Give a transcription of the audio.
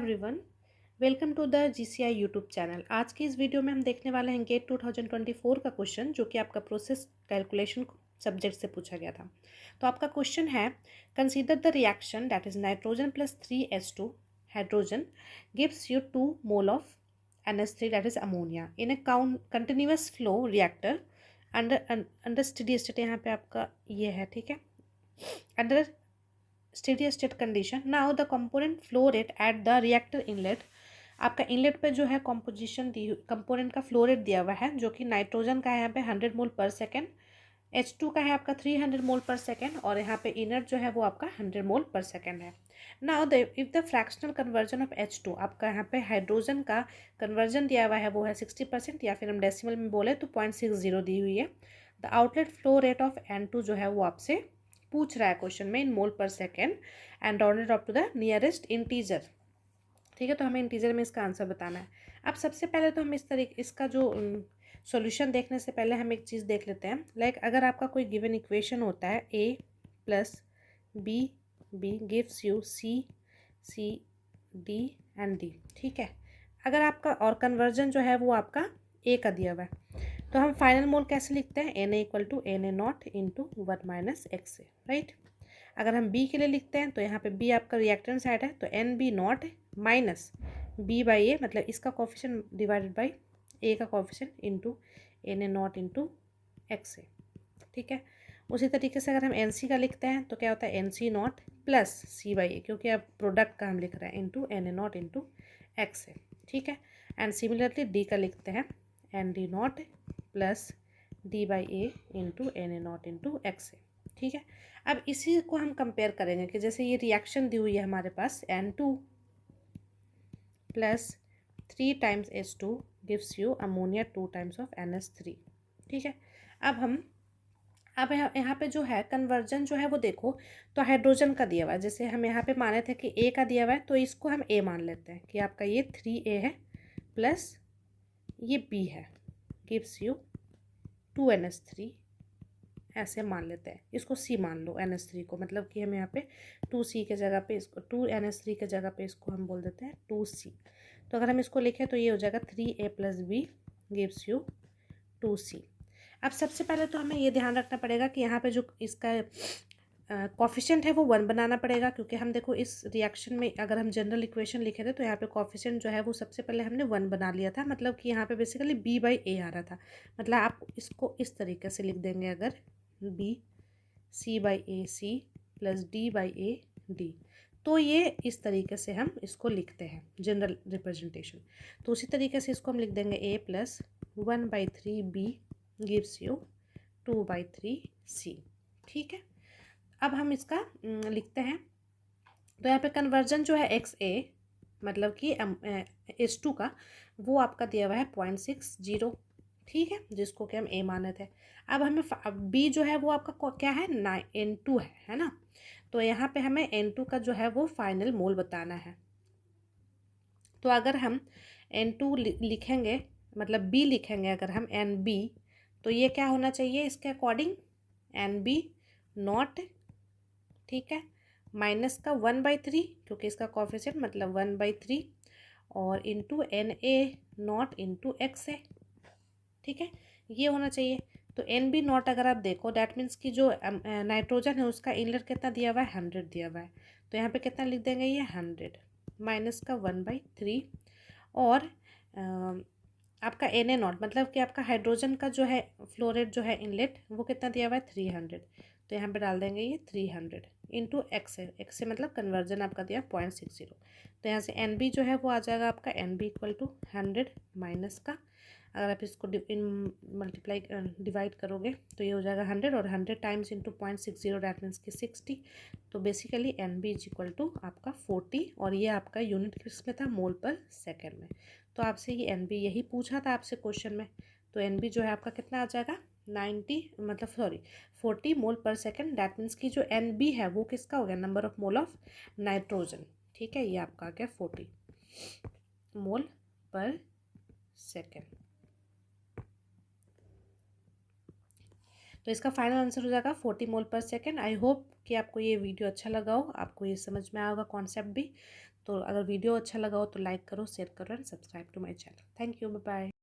Everyone, welcome to the GCI YouTube channel. आज की इस वीडियो में हम देखने वाले हैं गेट 2024 का क्वेश्चन, जो कि आपका प्रोसेस कैलकुलेशन सब्जेक्ट से पूछा गया था। तो आपका क्वेश्चन है, consider the reaction that is nitrogen plus 3s2 hydrogen gives you 2 mole of NH3 that is ammonia in A continuous flow reactor under steady state. यहाँ पे आपका ये है, ठीक है, under steady state condition. Now the component flow rate at the reactor inlet. आपका inlet पे जो है कॉम्पोजिशन दी कंपोनेंट का फ्लो रेट दिया हुआ है, जो कि नाइट्रोजन का है यहाँ पे 100 मोल पर सेकेंड, H2 का है आपका 300 मोल पर सेकेंड, और यहाँ पे इनर्ट जो है वो आपका 100 मोल पर सेकेंड है। Now the if the fractional conversion of H2, आपका यहाँ पे हाइड्रोजन का कन्वर्जन दिया हुआ है वो है 60%, या फिर हम डेसिमल में बोले तो 0.60 दी हुई है। The outlet flow rate of N2 जो है वो आपसे पूछ रहा है क्वेश्चन में in mole per second and rounded up to the nearest integer. ठीक है, तो हमें इंटीजर में इसका आंसर बताना है। अब सबसे पहले तो हम इसका जो सॉल्यूशन देखने से पहले हम एक चीज़ देख लेते हैं। लाइक अगर आपका कोई गिवन इक्वेशन होता है a plus B B gives you C C D and D, ठीक है। अगर आपका और कन्वर्जन जो है वो आपका a का दिया हुआ है, तो हम फाइनल मोल कैसे लिखते हैं, Na equal to Na not into 1 minus x a, right. अगर हम B के लिए लिखते हैं तो यहाँ पे B आपका रिएक्टेंट साइड है, तो NB naught minus B by A, मतलब इसका कोफिशिएंट डिवाइडेड बाई A का coefficient into Na not into x a, ठीक है। उसी तरीके से अगर हम NC का लिखते हैं तो क्या होता है, NC naught plus C by a, क्योंकि अब प्रोडक्ट का हम लिख रहे हैं, into Na not into x a, ठीक है। एंड सिमिलरली D का लिखते हैं ND naught plus D by a into Na not into x a, ठीक है। अब इसी को हम कंपेयर करेंगे कि जैसे ये रिएक्शन दी हुई है हमारे पास N2 plus 3 times H2 gives you ammonia 2 times of NH3, ठीक है। अब यहाँ पे जो है कन्वर्जन जो है वो देखो, तो हाइड्रोजन का दिया हुआ है, जैसे हम यहाँ पे माने थे कि A का दिया हुआ है, तो इसको हम A मान लेते हैं कि आपका ये 3A है प्लस ये B है, गिव्स यू 2NH3, ऐसे मान लेते हैं। इसको C मान लो, NH3 को, मतलब कि हम यहाँ पे 2C के जगह पे इसको 2NH3 के जगह पे इसको हम बोल देते हैं 2C। तो अगर हम इसको लिखें तो ये हो जाएगा 3A plus B gives you 2C। अब सबसे पहले तो हमें ये ध्यान रखना पड़ेगा कि यहाँ पे जो इसका कॉफिशिएंट है वो 1 बनाना पड़ेगा, क्योंकि हम देखो इस रिएक्शन में अगर हम जनरल इक्वेशन लिखे थे तो यहाँ पे कॉफिशिएंट जो है वो सबसे पहले हमने 1 बना लिया था, मतलब कि यहाँ पे बेसिकली B बाई ए आ रहा था। मतलब आप इसको इस तरीके से लिख देंगे, अगर B C by a c plus D by a d, तो ये इस तरीके से हम इसको लिखते हैं जनरल रिप्रेजेंटेशन। तो उसी तरीके से इसको हम लिख देंगे A plus 1/3B gives you 2/3C, ठीक है। अब हम इसका लिखते हैं, तो यहाँ पे कन्वर्जन जो है XA, मतलब कि H2 का, वो आपका दिया हुआ है 0.60, ठीक है, जिसको कि हम A माने थे। अब हमें B जो है वो आपका क्या है, N2 है ना। तो यहाँ पे हमें N2 का जो है वो फाइनल मोल बताना है। तो अगर हम N2 लिखेंगे, मतलब B लिखेंगे अगर हम NB, तो ये क्या होना चाहिए इसके अकॉर्डिंग, NB नॉट, ठीक है, माइनस का 1/3, क्योंकि इसका कॉफिशिएंट मतलब 1/3, और into Na not into x है, ठीक है, ये होना चाहिए। तो NB नॉट अगर आप देखो, दैट मीन्स कि जो नाइट्रोजन है उसका इनलेट कितना दिया हुआ है, 100 दिया हुआ है, तो यहाँ पे कितना लिख देंगे, ये 100 माइनस का 1/3, और आपका Na नॉट मतलब कि आपका हाइड्रोजन का जो है फ्लो रेट जो है इनलेट, वो कितना दिया हुआ है, 300, तो यहाँ पे डाल देंगे ये 300 इंटू एक्स है, एक्स से मतलब कन्वर्जन आपका दिया 0.60, तो यहाँ से NB जो है वो आ जाएगा आपका NB इक्वल टू 100 माइनस का, अगर आप इसको मल्टीप्लाई डिवाइड करोगे तो ये हो जाएगा 100, और 100 टाइम्स इंटू 0.60 दैट मीन्स की 60, तो basically NB is equal to आपका 40, और ये आपका यूनिट किस में था, मोल पर सेकेंड में। तो आपसे ये NB यही पूछा था आपसे क्वेश्चन में, तो NB जो है आपका कितना आ जाएगा, 40 मोल पर सेकेंड, दैट मीन्स कि जो NB है वो किसका हो गया, number of mole of nitrogen, ठीक है, ये आपका आ गया 40 मोल पर सेकेंड। तो इसका फाइनल आंसर हो जाएगा 40 मोल पर सेकेंड। आई होप कि आपको ये वीडियो अच्छा लगा हो, आपको ये समझ में आएगा कॉन्सेप्ट भी। तो अगर वीडियो अच्छा लगा हो तो लाइक करो, शेयर करो and subscribe to my channel. Thank you, bye bye.